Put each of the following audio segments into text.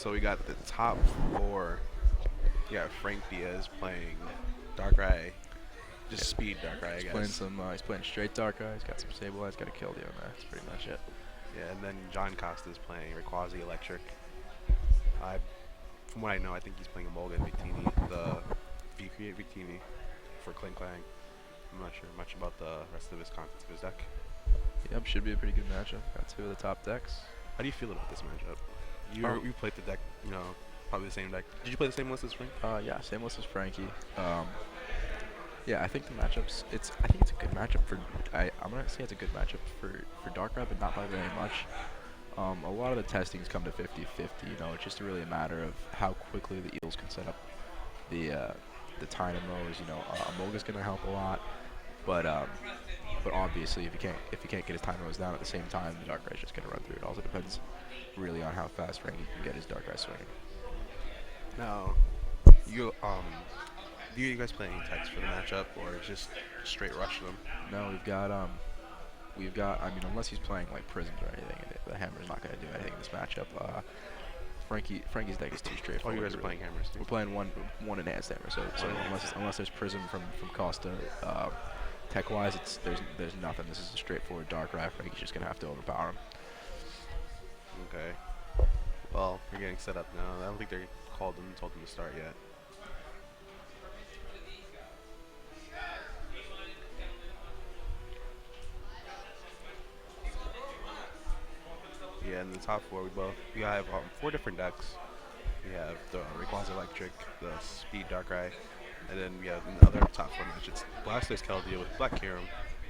So we got the top four. We got Frank Diaz playing Darkrai, just Yeah. speed Darkrai, I He's playing guess. some. He's playing straight Darkrai. He's got some Sableye. He's got a Keldeo in there. That's pretty much it. Yeah, and then John Costa's playing Rayquaza Electric. I, from what I know, I think he's playing a Mulligan Victini, the V-Create Victini for Kling Klang. I'm not sure much about the rest of his contents of his deck. Yep, should be a pretty good matchup. Got two of the top decks. How do you feel about this matchup? You played the deck, probably the same deck. Did you play the same list as Frank? Yeah, same list as Frankie. Yeah, I think the matchups. I think it's a good matchup for. I'm gonna say it's a good matchup for Darkrai, but not by very much. A lot of the testings come to 50-50. It's just really a matter of how quickly the Eels can set up the Tynamos. Amoga's gonna help a lot, but obviously if you can't get his Tynamos down at the same time, the Darkrai's just gonna run through it. Also depends really on how fast Frankie can get his Darkrai swinging. Now, you do you guys play any techs for the matchup, or just straight rush them? No, I mean, unless he's playing like prisms or anything, the hammer's not going to do anything in this matchup. Frankie's deck is too Oh, straightforward. you guys are playing hammers too? We're playing one enhanced hammer, so unless there's prism from Costa, tech wise, there's nothing. This is a straightforward Darkrai. Frankie's just going to have to overpower him. Okay. Well, we're getting set up now. I don't think they called them and told them to start yet. Yeah, in the top four, we have four different decks. We have the Rayquaza Electric, the Speed Darkrai, and then we have another top four match. It's Blastoise Keldeo with Black Kyurem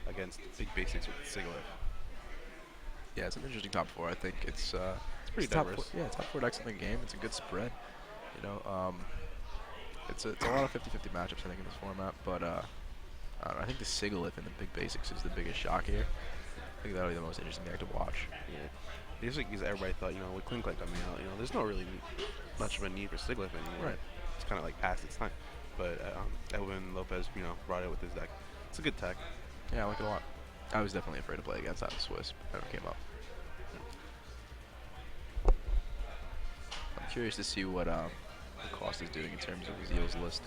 against Big Basics with Sigilyph. Yeah, it's an interesting top four. I think it's Pretty top diverse. four, yeah, top four decks in the game. It's a good spread. It's a lot of 50-50 matchups I think in this format, but I don't know, I think the Sigilyph and the Big Basics is the biggest shock here. I think that'll be the most interesting deck to watch. Yeah. Basically, because everybody thought, with Kling Klang coming out, there's no really much of a need for Sigilyph anymore. Right. It's kind of like past its time. But Edwin Lopez, brought it with his deck. It's a good tech. Yeah, I like it a lot. I was definitely afraid to play against that in Swiss. Never came up. I'm curious to see what Costa's doing in terms of his Eels list.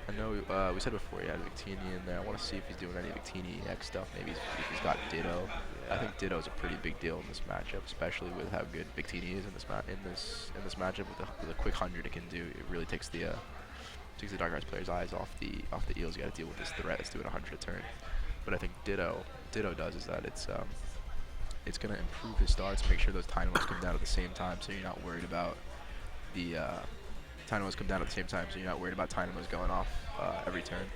I know we said before he had Victini in there. I want to see if he's doing any Victini X stuff. Maybe if he's got Ditto. I think Ditto is a pretty big deal in this matchup, especially with how good Victini is in this matchup with a quick 100 it can do. It really takes the Dark player's eyes off the Eels. You got to deal with this threat that's doing 100 a turn. But I think Ditto does is that it's going to improve his starts, make sure those Tynamos come down at the same time, so you're not worried about the Tynamos come down at the same time, so you're not worried about Tynamos going off every turn.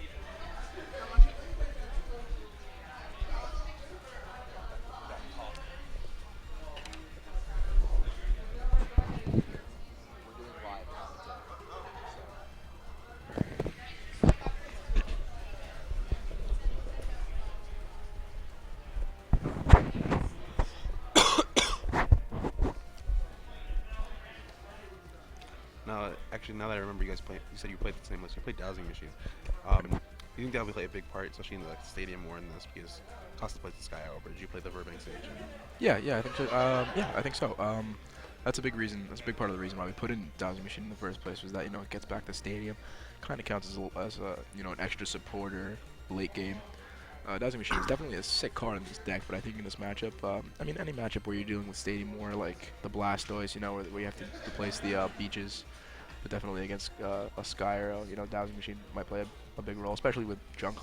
Now that I remember, you said you played the same list. You played Dowsing Machine. You think that would play a big part, especially in the stadium more in this, because Costa plays the Sky Over. Did you play the Burbank stage? Yeah, I think so. I think so. That's a big reason. That's a big part of the reason why we put in Dowsing Machine in the first place was that it gets back to stadium, kind of counts as an extra supporter late game. Dowsing Machine is definitely a sick card in this deck, but I think in this matchup, any matchup where you're dealing with stadium more like the Blastoise, where you have to replace the beaches, but definitely against a Sky Arrow, Dowsing Machine might play a big role, especially with Junk.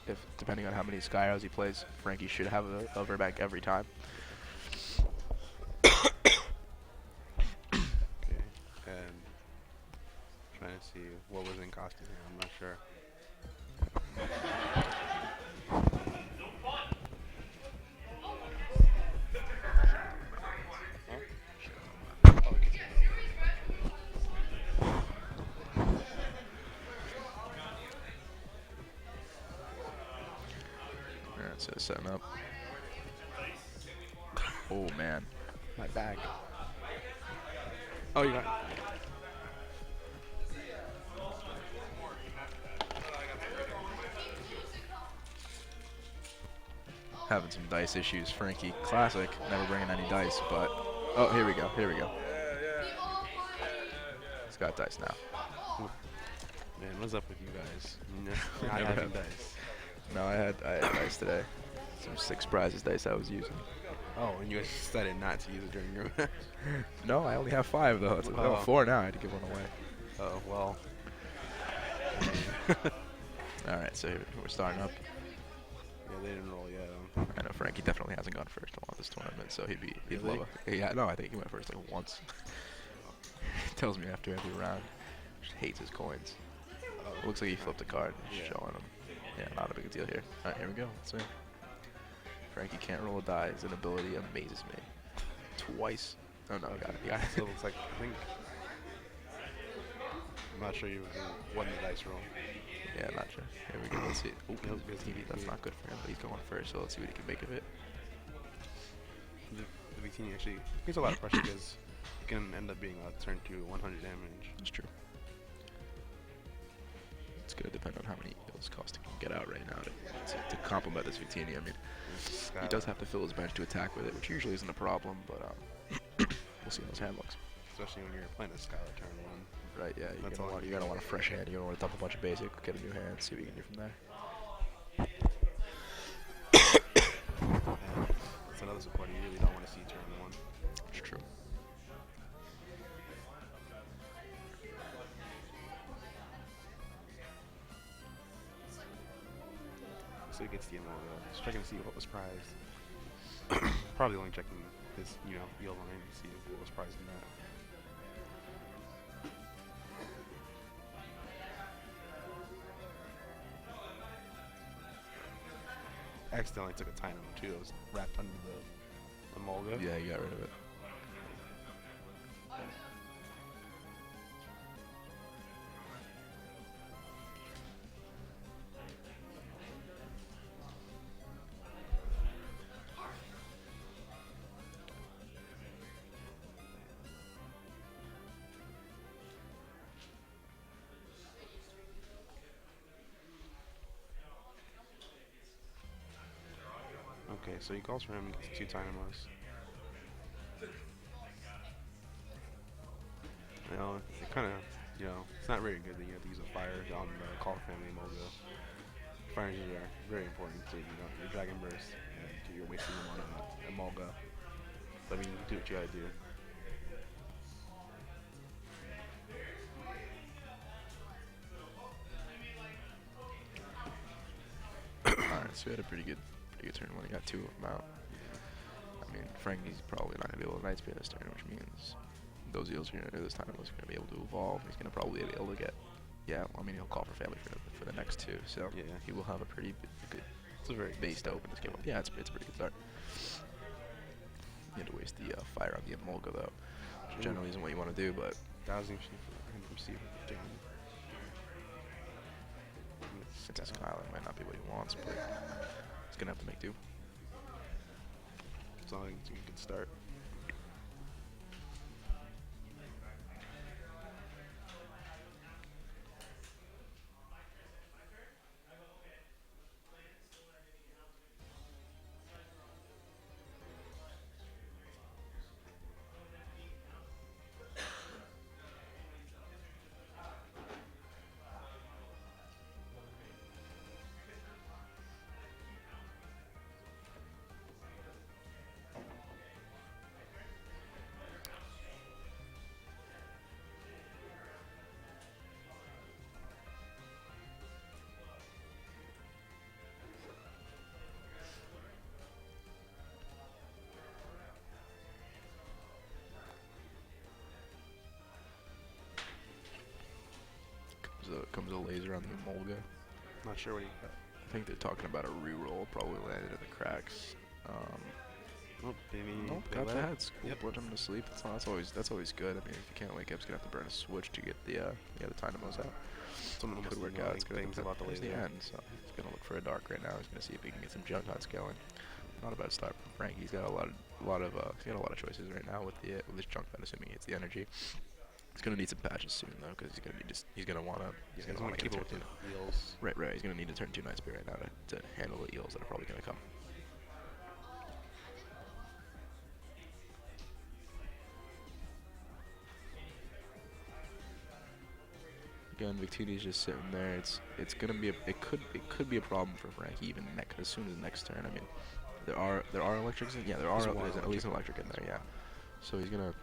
If depending on how many Sky Arrows he plays, Frankie should have a Verbank every time. Okay. And trying to see what was in Costa's hand. I'm not sure. Alright, so setting up. Oh man, my bag. Oh, you got it. Having some dice issues. Frankie, classic. Never bringing any dice, but oh, here we go. got dice now. Man, what's up with you guys? Not Never having have. dice. No, I had dice today. Some 6 prizes dice I was using. Oh, and you decided not to use it during your. No, I only have 5 though. It's 4 now. I had to give one away. Oh well. All right, so we're starting up. Yeah, they didn't roll yet. I know Frankie definitely hasn't gone first on this tournament, so he'd Really? love a. Yeah, no, I think he went first like once. He tells me after every round. Just hates his coins. Oh. Looks like he flipped a card. Yeah. Showing him. Yeah, not a big deal here. All right, here we go. Let's see. Frankie can't roll a die. His inability amazes me. Twice. Oh no, got it. Got it. So it looks like I think. I'm not sure you won the dice roll. Yeah, not sure. Here we go. Let's see. Oh, Nope, Victini. That's not good for him, but he's going first, so let's see what he can make of it. The Victini actually gets a lot of pressure because it can end up being a turn to 100 damage. That's true. It's going to depend on how many heals Costa can get out right now to complement this Victini. I mean, he does have to fill his bench to attack with it, which usually isn't a problem, but we'll see how his hand looks. Especially when you're playing a Skylar turn 1. Right, yeah, you're That's going to want a fresh hand. You're going to want to dump a bunch of basic, get a new hand, see what you can do from there. And that's another support you really don't want to see turn 1. It's true. So he gets the Emolga. Just checking to see what was prized. Probably only checking his, field line to see what was prized in that. Accidentally took a Tynamo too. It was wrapped under the Emolga. Yeah, you got rid of it. Okay, so he calls for him and gets 2 Tynamos. It kind of, it's not very good that you have to use a fire on the Call family Emolga. Fire engines are very important to, your Dragon Burst and to your wasting them on a Emolga. But I mean, you do what you gotta do. Alright, so we had a pretty good turn when he got 2 of them out. I mean, Frankie's probably not going to be able to Night Spear this turn, which means those eels are going to do this time was going to be able to evolve. He's going to probably be able to get, he'll call for family for the next 2, so Yeah. he will have a pretty good It's a very base to open this game up. Yeah, it's a pretty good start. You had to waste the fire on the Emolga though, which generally isn't what you want to do, but Dowsing sheet for him to receive it. since his Skyline might not be what he wants, but he's going to have to make do. So I think it's a good start. Comes a laser on the Emolga. Not sure what he got. I think they're talking about a reroll, probably landed in the cracks. Nope, baby. Nope, They got let- that. School put him to sleep. That's always good. I mean, if you can't wake up, he's gonna have to burn a switch to get the Dynamos out. Someone Could must work know, out. like, It's gonna things depend. about the Here's the laser. end. So he's gonna look for a dark right now. He's gonna see if he can get some junk on scaling. Not a bad start from Frank. He's got a lot of choices right now with this junk bet, assuming he hits the energy. He's gonna need some patches soon though, because he's gonna wanna Keep get up a with turn the 2. wheels. Right. He's gonna need to turn 2 Night Spear right now to handle the eels that are probably gonna come. Again, Victini's just sitting there. It's gonna be it could be a problem for Frankie even as soon as next turn. I mean, there are electrics. There's at least an electric in there. Yeah. So he's gonna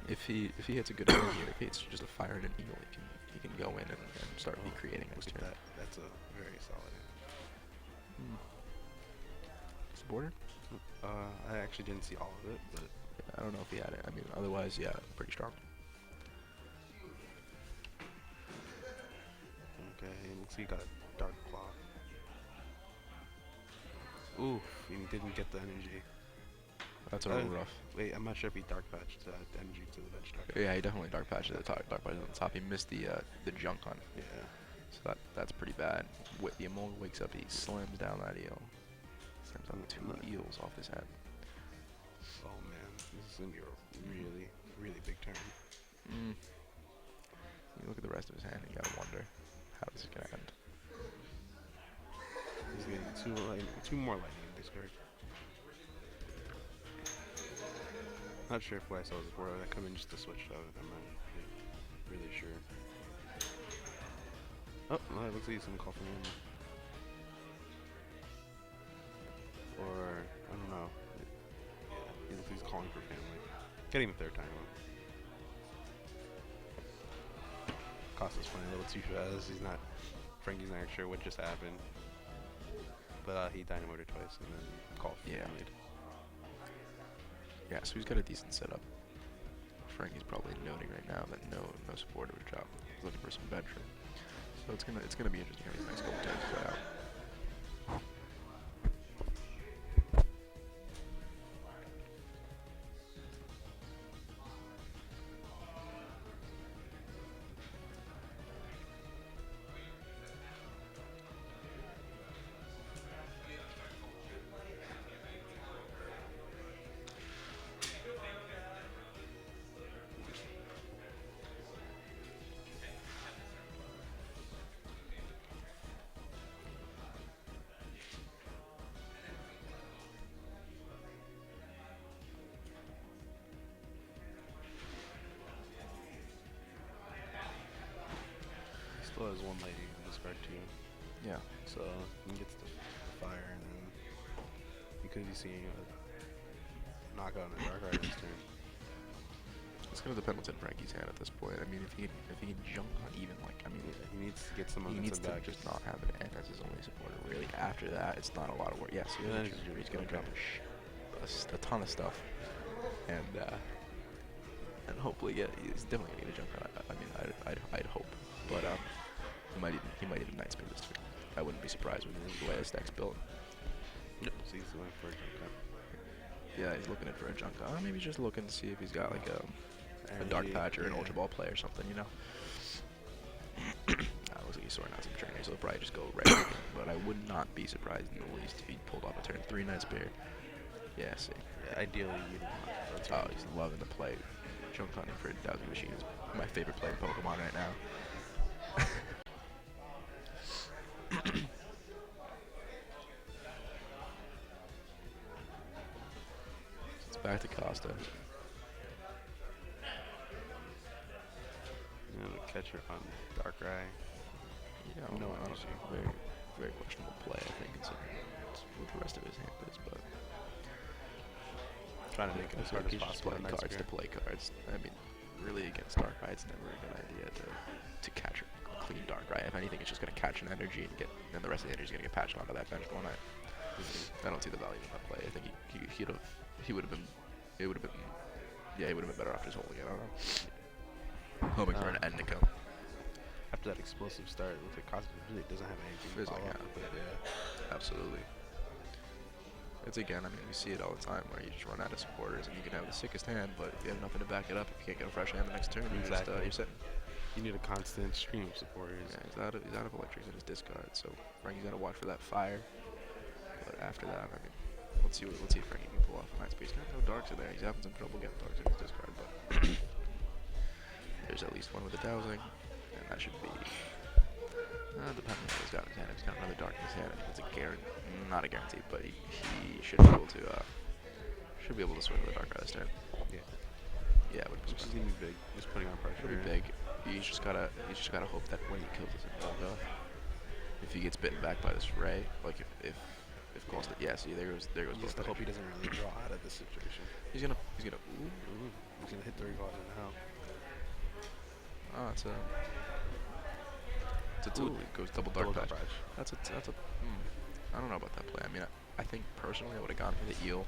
if he hits a good hand here, if it's just a fire and an eagle, he can go in and start recreating next Look at turn. that. That's a very solid hand. Supporter? I actually didn't see all of it, but I don't know if he had it. I mean, otherwise, yeah, pretty strong. okay. It looks like he got a dark claw. Oof, and he didn't get the energy. That's a little rough. Wait, I'm not sure if he dark patched energy to the bench dark. Yeah, he definitely dark patched at the top. Dark patched on the top. He missed the junk hunt. Yeah. So that's pretty bad. The Emol wakes up. He slams down that eel. Slams down 2 eels off his head. Oh man, this is gonna be a really, really big turn. You look at the rest of his hand, and you gotta wonder how this is gonna end. He's getting two more lightning in this card. Not sure if what I saw was before that come in just to switch out. I'm not really sure. Oh, well, it looks like he's gonna call for him. Or I don't know. Yeah, he looks like he's calling for family. Getting the third time. Costa's playing a little too fast. Frankie's not sure what just happened. But he dynamoted twice and then called for family. Yeah, so he's got a decent setup. Frankie's probably noting right now that no supporter would drop. He's looking for some bench room. So it's gonna be interesting how these next couple turns play out. Still has one lady in this card too. Yeah. So he gets the fire and then he could be seeing a knockout on a dark ride this turn. It's gonna depend what's in Frankie's hand at this point. I mean, if he can jump on even He needs to get some he needs momentum to back. just not have an end as his only supporter. Really, after that, it's not a lot of work. Yes, he's gonna drop a ton of stuff, and hopefully he's definitely gonna get a jump on. I mean, I'd hope, but he might even night speed this turn. I wouldn't be surprised with the way his deck's built. Yep. So he's going for a jump cut. Yeah, he's looking in for a junk. Maybe just looking to see if he's got like a dark patch or an ultra ball play or something, you know. Looks like he's sorting out some trainers, so he'll probably just go right. But I would not be surprised in the least if he pulled off a turn 3 night spear. Yeah, see. Yeah, ideally you'd want He's loving the play. Junk hunting for Dowsing Machine is my favorite play in Pokemon right now. It's back to Costa. catcher on Darkrai. Yeah, No honestly, very, very questionable play, I think, considering what the rest of his hand is, but trying to make it as hard as possible. Playing cards to play cards. I mean, really against Darkrai, it's never a good idea to catch a clean Darkrai. If anything, it's just going to catch an energy and then the rest of the energy is going to get patched onto that bench one night. I don't see the value in that play. I think he would have been better off just holding it. I don't know. Hoping for an end to come. After that explosive start, it looks like Costa really doesn't have anything to follow up with it. Yeah. Absolutely. It's again, I mean, we see it all the time where you just run out of supporters and you can have the sickest hand, but if you have nothing to back it up, if you can't get a fresh hand the next turn, you're sitting. You need a constant stream of supporters. Yeah, he's out of electrics in his discard, so Frankie's got to watch for that fire. But after that, I mean, let's see if Frankie can pull off a nice space. He's got no darks in there. He's having some trouble getting darks in his discard, but there's at least one with a dowsing, and that should be. Depending on what he's got in his hand, if he's got another dark in his hand, I think it's a guarantee. Not a guarantee, but he should be able to swing with the dark right this turn. Yeah. Yeah, would which is gonna be big. Just putting on pressure. it'll be big. You just gotta hope that when he kills doesn't Volga. If he gets bitten back by this Ray, like if Costa, yeah, see there goes You just both hope he ways. doesn't really draw out of this situation. He's gonna ooh. Ooh, he's gonna hit the requazi now. Oh, it's a Ooh, two. It goes double dark double dark patch. patch. That's a I don't know about that play. I mean, I think personally I would have gone for the eel.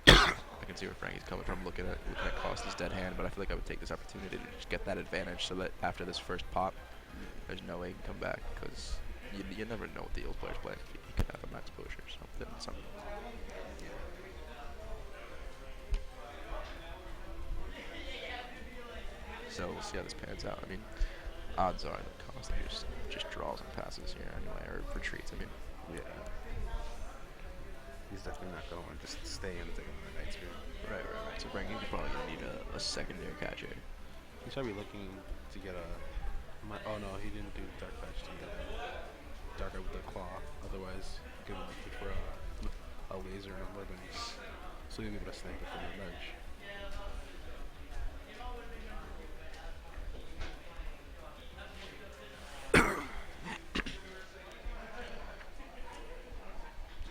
I can see where Frankie's coming from looking at Costa's dead hand, but I feel like I would take this opportunity to just get that advantage so that after this first pop, there's no way he can come back because you never know what the eels player's playing. He could have a max push or something. So we'll see how this pans out. I mean, odds are that Costa just draws and passes here anyway, or retreats. I mean, Yeah. He's definitely not going to just stay and take another night spear. right. So Frankie's probably gonna need a secondary catcher. He should be looking to get a. Oh no, he didn't do dark patch to get a dark eye with the claw. Otherwise, he could have looked for a laser and a living. So he'll be able to snipe it from the ledge.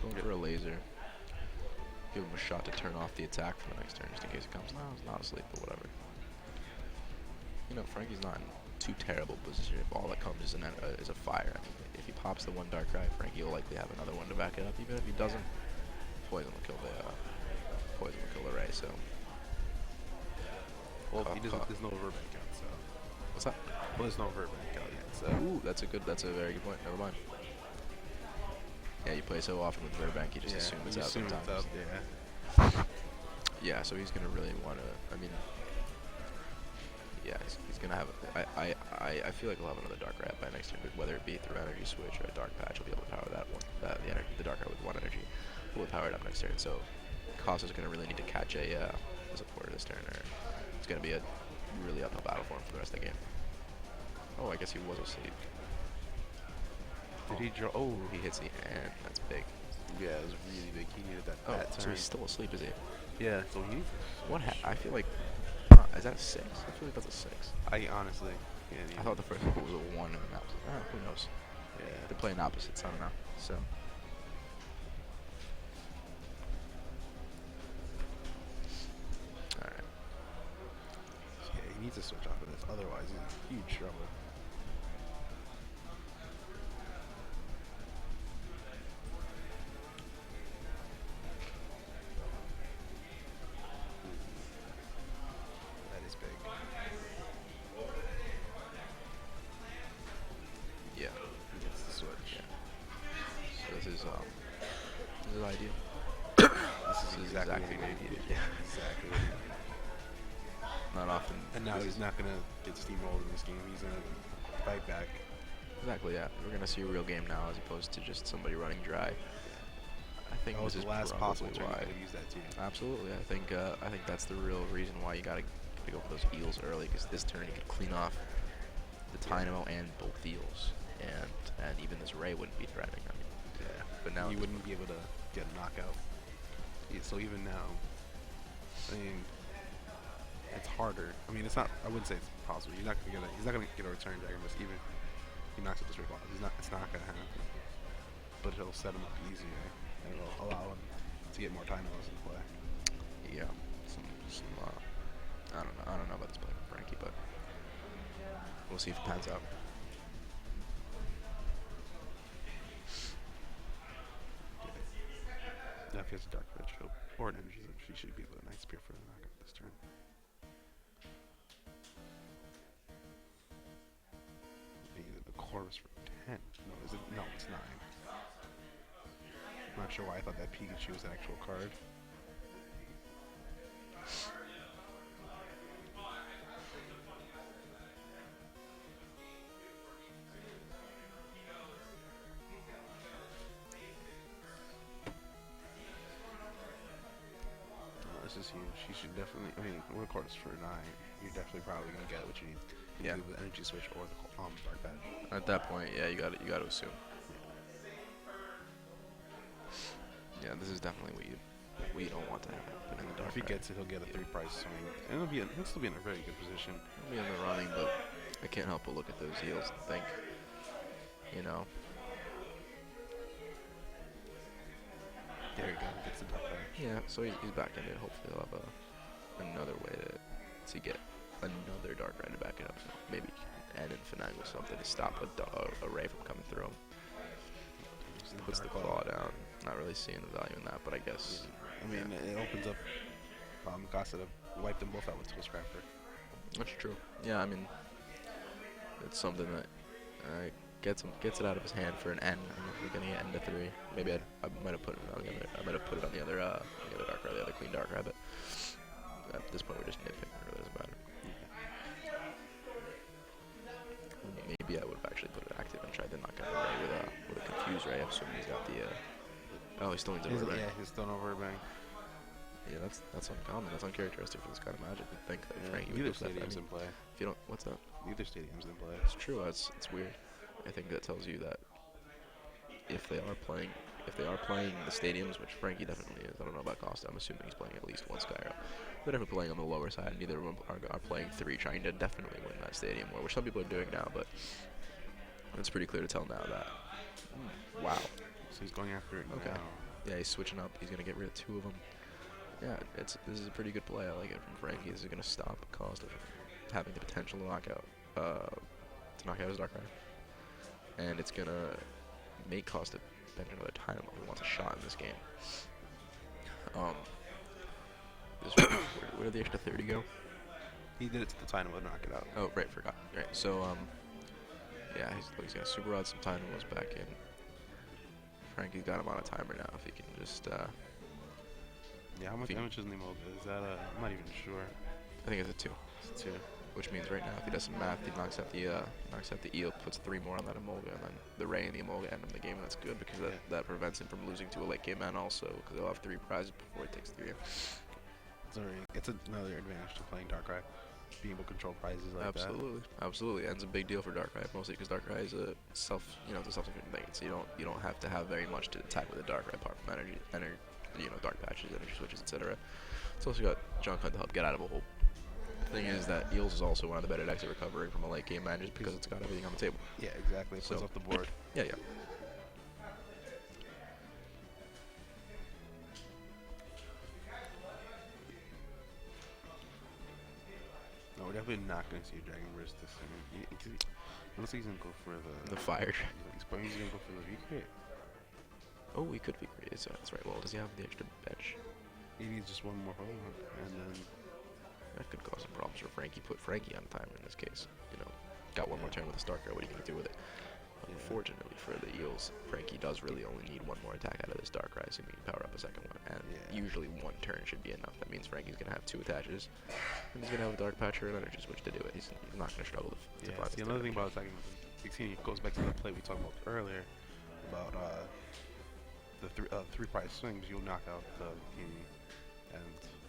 Going for a laser. Give him a shot to turn off the attack for the next turn, just in case it comes. No, he's not asleep, but whatever. You know, Frankie's not in too terrible position if all that comes is a fire. I mean, if he pops the one Dark Eye, Frankie will likely have another one to back it up. Even if he doesn't, Poison will kill the Ray. So, Well, he doesn't. There's no verb count, so. what's that? Well, there's no verb count yet, so. Ooh, that's a very good point. Never mind. Yeah, you play so often with Verbank, you just assume it's you out assume sometimes. it's up, yeah. Yeah, so he's gonna really want to. I mean, yeah, he's gonna have. I feel like he'll have another Dark Rat by next turn, but whether it be through Energy Switch or a Dark Patch, he'll be able to power that one. The Dark Rat with one energy will power it up next turn. So Costa's gonna really need to catch a supporter this turn, or it's gonna be a really uphill battle for him for the rest of the game. Oh, I guess he was asleep. Did he draw? Oh, He hits the hand. That's big. yeah, it was really big. He needed that. Oh, that so turn. he's still asleep, is he? Yeah, so he. What? I feel like. Is that a 6? I feel like that's a 6. I honestly. Yeah, I thought the first one was a 1 and an opposite. Who knows? Yeah. They're playing opposites. I don't know. So. Alright. Yeah, he needs to switch off of this. Otherwise, he's in huge trouble. That is big. Yeah. He gets the switch. Yeah. So this is ideal. This is exactly exactly what what he he needed. needed. Yeah, exactly what he needed. Not often. And now this he's is- not gonna get steamrolled in this game. He's gonna fight back. Exactly. Yeah. We're gonna see a real game now, as opposed to just somebody running dry. I think That was this the is last possible probably turn you why. could have used that too. Absolutely. I think that's the real reason why you gotta go for those eels early, because this turn you could clean off the Dynamo and both eels, and even this Ray wouldn't be threatening. I mean, Yeah. but now You wouldn't be able to get a knockout. Yeah, so even now, I mean, it's harder. I mean, it's not. I wouldn't say it's possible. He's not gonna get a return Dragon Mist even if he knocks out this recall. It's not gonna happen. But it'll set him up easier, and it'll allow him to get more Dynamos in play. yeah, some I don't know about this play with Frankie, but we'll see if it pans out. Now if he has a Dark Red Shield or an Energy Switch, he should be able to Night Spear for the knockout this turn. Either the Chorus for 10. No, is it? No, it's 9. I'm not sure why I thought that Pikachu was an actual card. This is huge. You should definitely. I mean, one Chorus for 9. You're definitely probably gonna get what you need. Yeah. Either the Energy Switch or the Dark Badge. At that point, yeah, you got to assume. Yeah, this is definitely what you we don't want to happen in the If dark he ride. gets it, he'll get a 3-price swing, and he'll still be in a very good position. He'll be in the running, but I can't help but look at those heels and think, you know, There you go. Gets the dark ride. yeah. So he's back in it. Hopefully he'll have another way to get another dark ride to back it up. So maybe and finagle something to stop a ray from coming through him. Puts the claw down. Not really seeing the value in that, but I guess. I mean, it opens up Costa to wipe them both out with Tool Scrapper. That's true. Yeah, I mean, it's something that gets it out of his hand for an N. I mean, we're getting an N to 3. Maybe I might have put it on the other. I might have put it on the other dark ride, the other clean dark rabbit. At this point, we're just nitpicking. It really doesn't matter. Maybe I would have actually put it active and tried to knock out Ray with a confuse Ray. I'm assuming he's got the. Oh, he still needs a overbang. Yeah, he's still an overbang. Yeah, that's uncommon. That's uncharacteristic for this kind of Magic. To think that Frankie would Neither go for that. stadium's in play. If you don't, what's that? Neither stadium's in play. It's true. It's weird. I think that tells you that if they are playing the stadiums, which Frankie definitely is. I don't know about Costa. I'm assuming he's playing at least one Skyro. They're definitely playing on the lower side. Neither of them are playing 3, trying to definitely win that stadium war, which some people are doing now, but it's pretty clear to tell now that. Wow. So he's going after it now. Yeah, he's switching up. He's gonna get rid of 2 of them. Yeah, this is a pretty good play. I like it from Frankie. This is gonna stop Costa from having the potential to knock out his dark ride, and it's gonna make Costa bench another time if he wants a shot in this game. Where did the extra 30 go? He did it to the Tynamo to knock it out. Oh, right, forgot. Right, so yeah, he's gonna super rod some Tynamos back in. Frankie's got him on a timer now. If he can just yeah, how much is in the mold? Is that I'm not even sure. I think it's a 2. It's 2. Which means right now, if he does some math, he knocks out the eel, puts 3 more on that Emolga, and then the Ray and the Emolga end him the game. And that's good because that prevents him from losing to a late game man also, because he'll have 3 prizes before he takes 3. It's another advantage to playing Darkrai, being able to control prizes like that. Absolutely, and it's a big deal for Darkrai, mostly because Darkrai is a self-sufficient thing. So you don't have to have very much to attack with a Darkrai apart from energy, dark patches, energy switches, etc. It's also got Junk Hunt to help get out of a hole. The thing is that Eels is also one of the better decks at recovering from a late game man just because it's got everything on the table. Yeah, exactly. It plays off the board. Yeah. No, we're definitely not going to see a Dragon Burst this game. It looks like he's going to go for the fire. He's going to go for the V-Crate. Oh, he could be created, so that's right. Well, does he have the extra bench? He needs just one more hole, and then that could cause some problems for Frankie. Put Frankie on timer in this case. Got one more turn with the Starker. What are you going to do with it? Unfortunately for the Eels, Frankie does really only need one more attack out of this Darkrai, so he can power up a second one. And usually one turn should be enough. That means Frankie's going to have 2 attaches, and he's going to have a Dark Patcher and Energy Switch to do it. He's not going to struggle to find this. Another thing about attacking Victini goes back to the play we talked about earlier about the 3-price swings. You'll knock out the Victini, and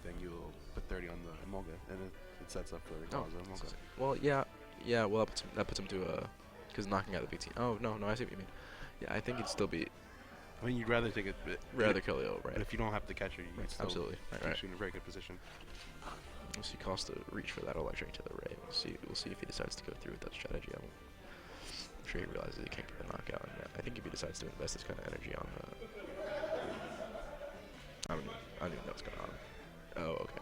then you'll put 30 on the Emolga, and it sets up for Emolga. Well, yeah. Well, that puts him to because knocking out the big team. Oh no, I see what you mean. Yeah, I think it'd still be. I mean, you'd rather take it. Rather kill the O, right? But if you don't have to catch her, you can still absolutely right. You in a very good position. We'll see Costa reach for that electric to the Ray. We'll see if he decides to go through with that strategy. I'm sure he realizes he can't get the knockout. And I think if he decides to invest this kind of energy on the. I don't even know what's going on. Oh, okay.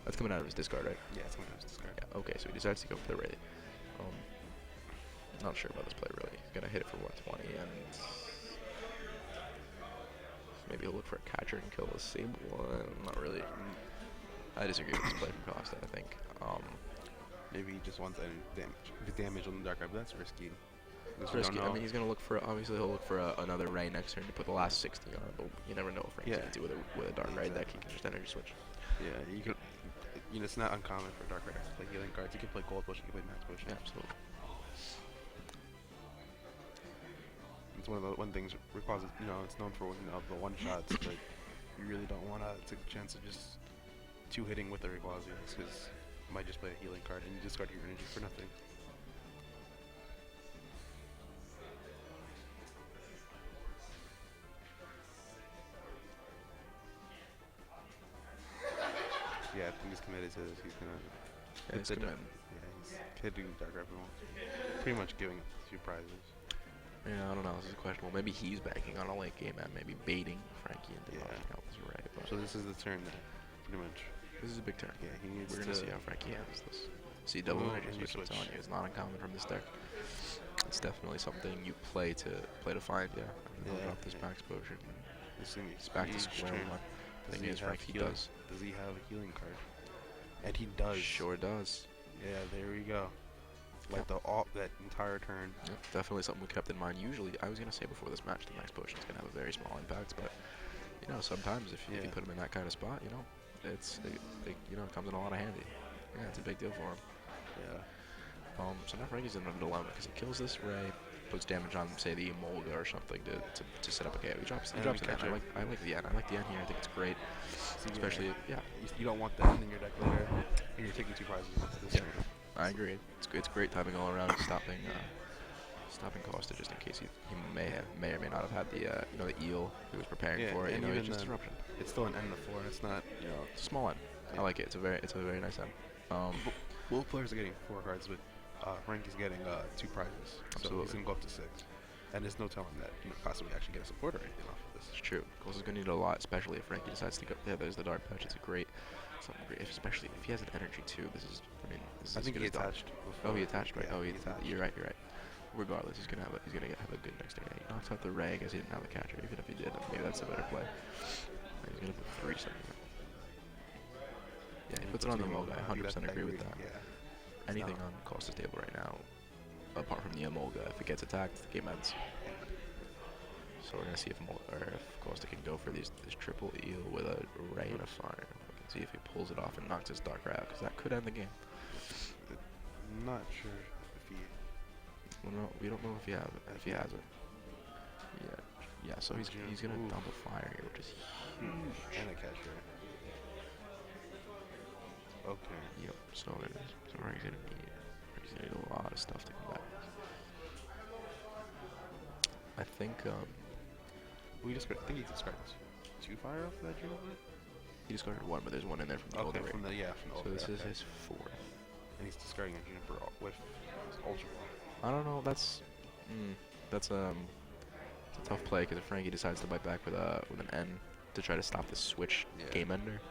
That's coming out of his discard, right? Yeah, it's coming out of his discard. Yeah, okay, so he decides to go for the Ray. Not sure about this play, really. He's going to hit it for 120, and maybe he'll look for a catcher and kill a Sable one. Not really. I disagree with this play from Costa, I think. Maybe he just wants the damage on the Darkrai, but that's risky. It's risky. I mean, he's going to look for, obviously he'll look for another Ray next turn to put the last 60 on, but you never know what Frank's going to do with a Darkrai deck. He can just energy switch. Yeah, you can. It's not uncommon for Darkrai to play healing cards. You can play Gold Push, you can play Max Push. Yeah, absolutely. It's one things Rayquaza, it's known for the one shots, but you really don't want to take the chance of just 2-hitting with the Rayquaza because you might just play a healing card and you discard your energy for nothing. Yeah, I think he's committed to this. He's gonna Yeah, he's committed. yeah, he's hitting Dark Ripple. Pretty much giving 2 prizes. Yeah, I don't know. This is questionable. Maybe he's banking on a late game and maybe baiting Frankie into knocking out this Ray. But So this is the turn that pretty much. this is a big turn. Yeah, he needs We're to. gonna see how Frankie handles this. See, double Ooh, energy and you switch. I'm telling switch. you, it's not uncommon from this deck. It's definitely something you play to find. Yeah. And he'll Yeah, drop this yeah. max potion. This is gonna be It's back to huge square turn. one. Does Thing he is, have Frankie healing? does. Does he have a healing card? And he does. Sure does. Yeah, there we go. Like that entire turn. Yep, definitely something we kept in mind. Usually, I was gonna say before this match, the max potion is gonna have a very small impact, but you know, sometimes if you put him in that kind of spot, you know, it comes in a lot of handy. Yeah, it's a big deal for him. Yeah. So now Frankie's in a dilemma because he kills this Ray, puts damage on, say, the Emolga or something to set up a KO. He drops an N. I like the N. I like the N here. I think it's great, especially You don't want that in your deck later, and you're taking 2 prizes this turn. I agree. It's great timing all around. Stopping Costa just in case he may or may not have had the the eel he was preparing for it. And It's even just then, disruption. it's still an N to 4. It's not It's a small N. I like it. It's a very nice N. Both players are getting 4 cards, but Frankie's getting 2 prizes. So Absolutely. he's gonna go up to 6. And there's no telling that possibly actually get a support or anything off of this. It's true. Costa's gonna need a lot, especially if Frankie decides to go. Yeah, there's the dark patch. It's something great. Especially if he has an energy too. This is I think he as done. attached. Oh, he attached, right? Yeah, oh, he attached. You're right. Regardless, he's gonna have a good next turn. Yeah, he knocks out the Ray. I guess he didn't have the catcher. Even if he did, maybe that's a better play. And he's gonna put 3 something. Yeah, he puts it on the Emolga. I 100% agree with that. Yeah. Anything on Costa's table right now, apart from the Emolga, if it gets attacked, the game ends. So we're gonna see if Costa can go for this triple eel with a Ray and a fire. We can see if he pulls it off and knocks his dark Ray out, because that could end the game. I'm not sure if he. Well, no, we don't know if he has it. Yeah. So he's gonna dump a fire here, which is huge. And a catcher. Okay. Yep. So it is. So he's gonna need a lot of stuff to come back. I think I think he discarded 2 fire off that Juniper. he discarded 1, but there's 1 in there from the older Ray. From the So this is his 4th. And he's discarding a Juniper with Ultra Ball. I don't know. That's it's a tough play because if Frankie decides to bite back with an N to try to stop the switch game ender,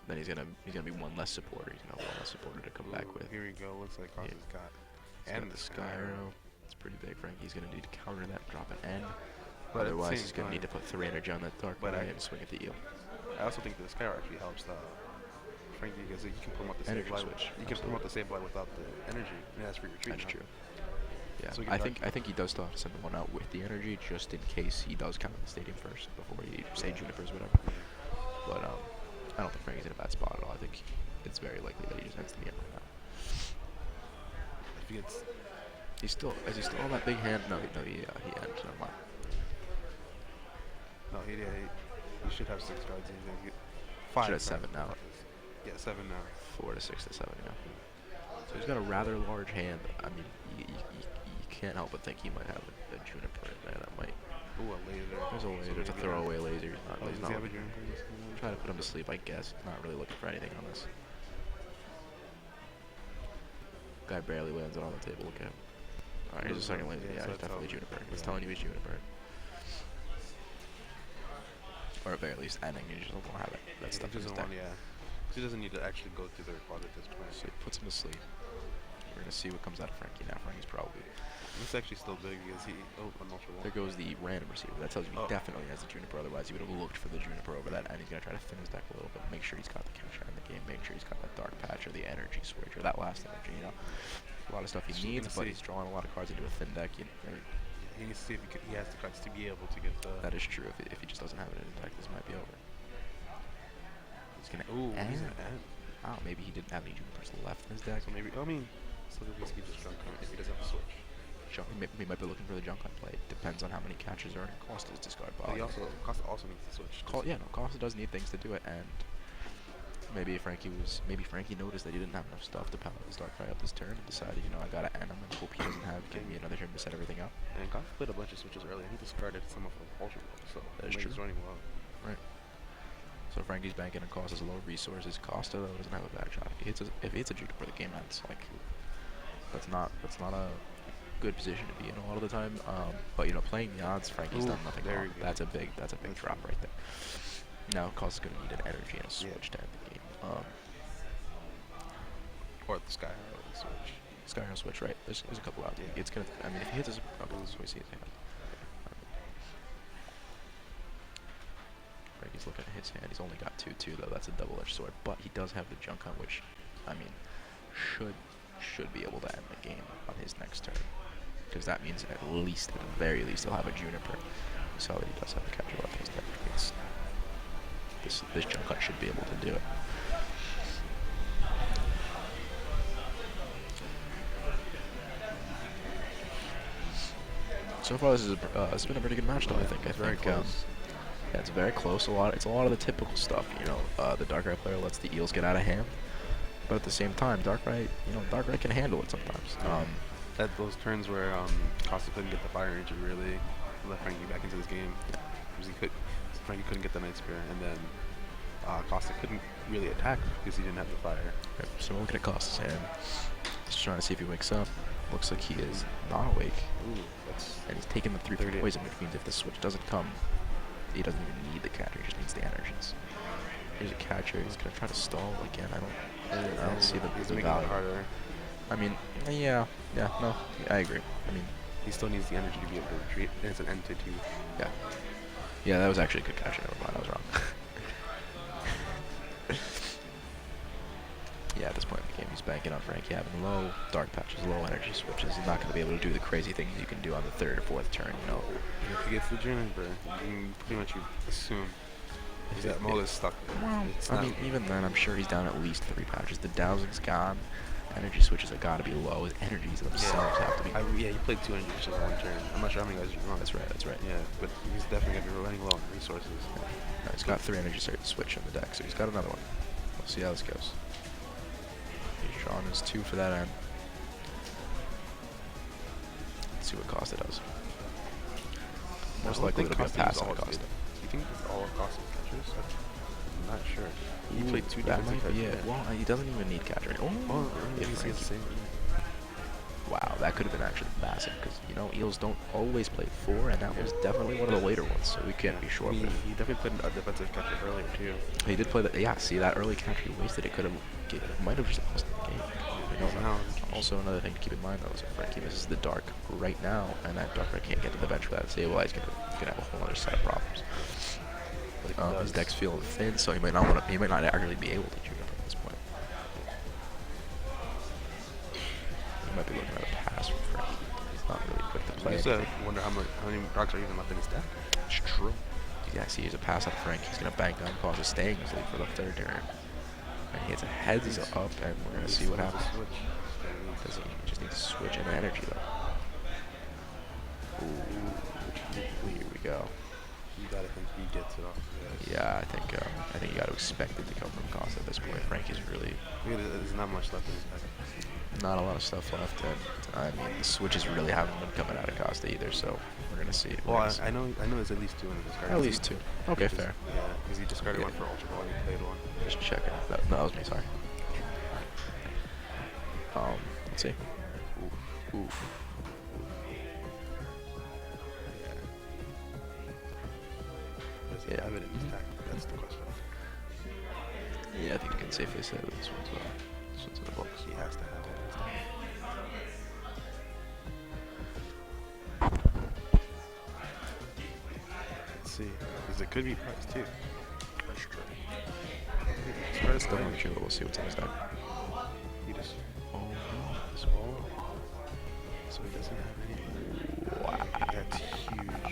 then he's gonna be 1 less supporter. He's gonna have 1 less supporter to come back with. Here we go. Looks like Costa's got. And the Skyro. It's pretty big. Frankie's gonna need to counter that, drop an N. But otherwise, he's gonna need to put 3 energy on that dark Ray and swing at the eel. I also think the Skyro actually helps Frankie because you can promote the Energy save switch. You can promote the save blight without the energy, and that's for your retreat. That's true. Yeah, So I think he does still have to send the 1 out with the energy, just in case he does count the stadium first before he say Junipers or whatever. But I don't think Frankie's in a bad spot at all. I think it's very likely that he just ends the game right now. If he gets, Is he still on that big hand? No, he ends. Never mind. no, he should have 6 cards. He's gonna get 5. Should have 7 now. Yeah, 7 now. 4 to 6 to 7. Yeah. So he's got a rather large hand. I mean, you can't help but think he might have a Juniper in there that might. Ooh, a laser. There's a laser. There's a throwaway laser. He's not. Does He's he not. have a Juniper? Try to put him to sleep, I guess. He's not really looking for anything on this. Guy barely lands it on the table. Look at him. Alright, here's a second laser. Yeah, so he's definitely Juniper. He's yeah. telling you he's Juniper. Or at very least ending. You just don't want to have it. That stuff in his deck. He doesn't need to actually go through the requad at this point. So he puts him to sleep. We're gonna see what comes out of Frankie now. Frankie's probably. This is actually still big because he. Oh, an ultra wall. There goes the random receiver. That tells you he definitely has the Juniper. Otherwise, he would have looked for the Juniper over that, and he's gonna try to thin his deck a little bit. Make sure he's got the catcher in the game. Make sure he's got that dark patch or the energy switch or that last energy. You know, a lot of stuff he needs, but he's drawing a lot of cards into a thin deck. He needs to see if he has the cards to be able to get the. That is true. If he just doesn't have it in his deck, this might be over. He's gonna. He's gonna end. Oh, maybe he didn't have any Junipers left in his deck. So maybe. I mean, so he just junk on if he doesn't have a switch. He might be looking for the junk on play. Depends on how many catches are in Costa's discard pile. Costa also needs to switch. Costa does need things to do it, and maybe Frankie noticed that he didn't have enough stuff to power his dark Ray up this turn and decided, I gotta end him and hope he doesn't give me another turn to set everything up. And Costa played a bunch of switches earlier, and he discarded some of the ultra balls, so that is true. He's running well. Right. So Frankie's banking and Costa's low resources. Costa though doesn't have a bad shot. If he hits a Jupiter, the game ends. Like that's not a good position to be in a lot of the time. But you know, playing the odds, Frankie's done nothing wrong. That's a big drop right there. Now Costa's gonna need an energy and a switch to end the game. Or the Sky High switch. Sky High switch, right? There's a couple out there. Yeah. It's gonna. I mean, if he hits his, okay, so we see his hand. Frankie's looking at his hand. He's only got 2/2 though. That's a double-edged sword, but he does have the junk hunt, which, I mean, should be able to end the game on his next turn, because that means at the very least, he'll have a Juniper. We saw that he does have the capture weapons there, which means this junk hunt should be able to do it. So far, it's been a pretty good match, though. I think. Very close. Yeah, it's very close. It's a lot of the typical stuff. You know, the Darkrai player lets the eels get out of hand, but at the same time, Darkrai can handle it sometimes. At those turns where Costa couldn't get the fire energy, really let Frankie back into this game. Because Frankie couldn't get the Night Spear, and then Costa couldn't really attack because he didn't have the fire. Right, so we're looking at Costa's hand, just trying to see if he wakes up. Looks like he is not awake. Ooh, and he's taking the 3 for poison, which means if the switch doesn't come, he doesn't even need the catcher, he just needs the energies. Here's a catcher, he's gonna try to stall again. I don't see the making value. it harder. I mean, no, I agree. I mean, he still needs the energy to be able to retreat, and it's an entity. Yeah, that was actually a good catcher. Never mind, I was wrong. Yeah, at this point in the game, he's banking on Frankie having low dark patches, low energy switches. He's not going to be able to do the crazy things you can do on the 3rd or 4th turn, you know. If he gets the Juniper, you pretty much assume that Mole is stuck. Well, I mean, even then, I'm sure he's down at least 3 patches. The dowsing's gone. Energy switches have got to be low. His energies themselves have to be. Yeah, he played 2 energy switches in 1 turn. I'm not sure how many guys you wrong. That's right. Yeah, but he's definitely going to be running low on resources. Yeah, he's got 3 energy switch in the deck, so he's got another one. We'll see how this goes. He's drawing his 2 for that end. Let's see what Costa does. Most likely it'll be a pass on Costa. Do you think it's all Costa's catchers? I'm not sure. He Ooh, played 2 that defensive might be catchers. it. Well, he doesn't even need catcher. Oh, Yeah, you see the same. wow, that could have been actually massive, because, you know, eels don't always play 4, and that was definitely one of the later ones, so we can't be sure. He definitely played a defensive catcher earlier, too. He did play that. Yeah, see, that early catcher he wasted. It might have just lost the game. We don't know. Also, another thing to keep in mind, though, is if Frankie misses the dark right now, and that Darkrai can't get to the bench for that stabilize, he's gonna have a whole other set of problems. His deck's feeling thin, so he might not actually be able to Juniper at this point. He might be looking at a pass from Frankie. He's not really quick to play. I wonder how many darks are even left in his deck. It's true. Yeah, see, here's a pass on Frank. He's gonna bank on cause a staying asleep for the 3rd turn. And he hits a heads up, and we're gonna see what happens. Does he just need to switch in energy though? Ooh, here we go. You gotta think he gets it off of this. Yeah, I think you gotta expect it to come from Costa at this point. Frankie's really There's not much left in his deck. not a lot of stuff left, and I mean the switches really haven't been coming out of Costa either. So we're gonna see. Well, I know there's at least 2 in his card. At least 2. Okay, fair. Yeah, because he discarded one for Ultra Ball and he played one. Just checking. No, that was me. Sorry. Let's see. Oof. Does he have it in his deck? That's the question. Yeah, I think you can safely say that this one's in the box. He has to have it in his deck. Let's see. Because it could be priced too. That's true. It's definitely true, but we'll see what's in his deck. He just. Oh, This wall. So he doesn't have any. wow. That's huge.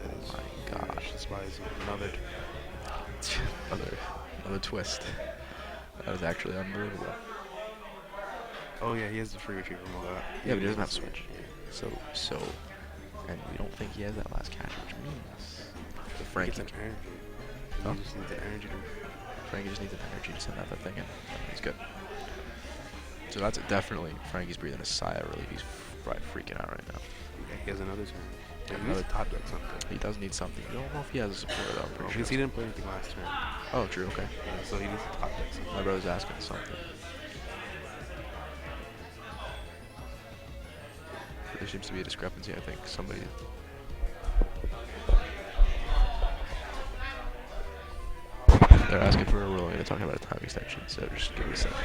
That is. My gosh. That's why he's another. Another twist. That is actually unbelievable. Oh yeah, he has the free retrieval and all that. Yeah, but he doesn't have switch. So, and we don't think he has that last catch, which means the Frankie. He gets an energy. Huh? He just needs an energy to. Frankie just needs an energy to send that thing in. He's good. So that's definitely Frankie's breathing a sigh of relief. He's probably freaking out right now. Yeah, he has another turn. Yeah, he needs to top deck something. He does need something. I don't know if he has a supporter though. I'm pretty sure. Because he didn't play anything last turn. Oh, true. Okay. Yeah, so he needs to top deck something. My brother's asking something. There seems to be a discrepancy. I think somebody. They're asking for a ruling. They're talking about a time extension. So just give me a second.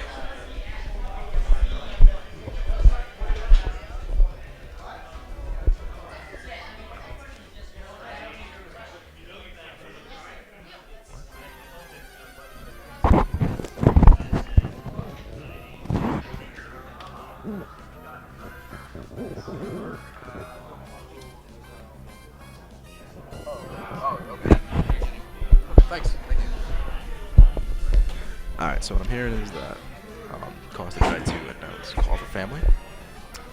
Thanks. Thank you. Alright, so what I'm hearing is that Costa tried to announce call for family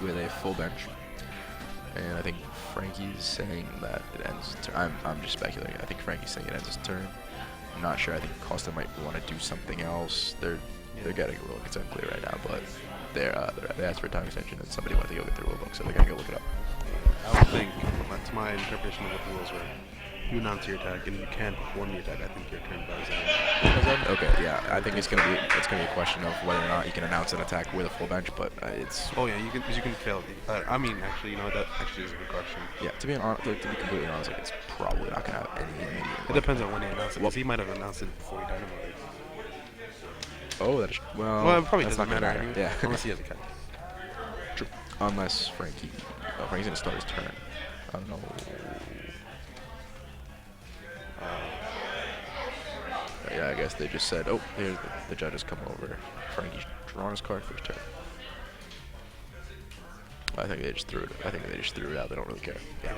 with a full bench. And I think Frankie's saying that it ends. I'm just speculating. I think Frankie's saying it ends his turn. I'm not sure. I think Costa might want to do something else. They're getting a rule. It's unclear right now, but they asked for a time extension, and somebody went to go get their rule book, so they're gonna go look it up. I would think that's my interpretation of what the rules were. You announce your attack, and you can perform the attack. I think your turn does end. Okay, yeah. I think it's gonna be a question of whether or not you can announce an attack with a full bench, but it's. Oh yeah, you can fail. I mean, actually, you know what, that actually is a good question. Yeah, to be completely honest, like it's probably not gonna have any immediate. It depends on when he announces it. Because he might have announced it before he dynamited. Oh, that is Well, it probably that's doesn't not gonna matter anyway. Yeah. Unless he has a cat. True. Unless Frankie's gonna start his turn. I don't know. Yeah, I guess they just said, oh, here's the judges come over. Frankie's drawn his card for his turn. I think they just threw it. Out. They don't really care. Yeah,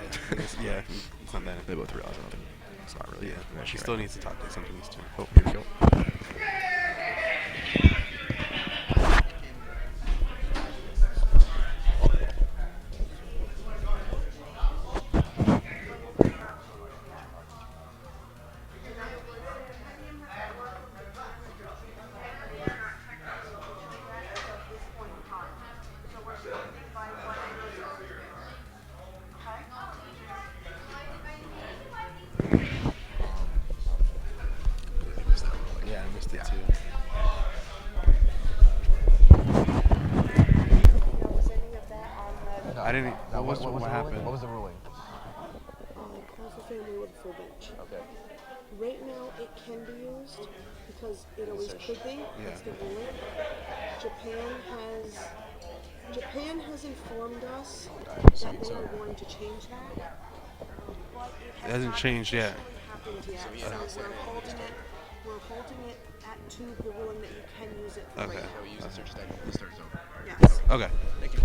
yeah, it's not that. They both realize I don't think it's not really. Yeah, she still needs to top deck something this turn. Oh, here we go. Yeah, I missed it too. I didn't. What happened? What was the ruling? Call for family with a full bench. Okay. Right now, it can be used because it always could be. Yeah. That's the ruling. Japan has informed us that they are going to change that. But It hasn't changed yet. happened yet. So we're holding it to the ruling that you can use it Okay. right We use the search deck when the start is over. now. Yes. Okay. Thank you.